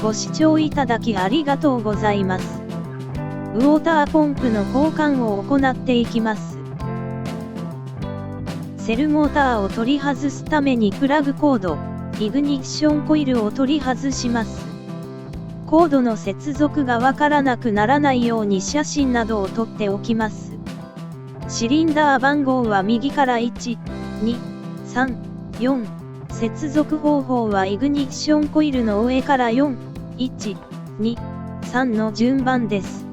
ご視聴いただきありがとうございます。ウォーターポンプの交換を行っていきます。セルモーターを取り外すためにプラグコード、イグニッションコイルを取り外します。コードの接続がわからなくならないように写真などを撮っておきます。シリンダー番号は右から1、2、3、4。接続方法はイグニッションコイルの上から4、1、2、3の順番です。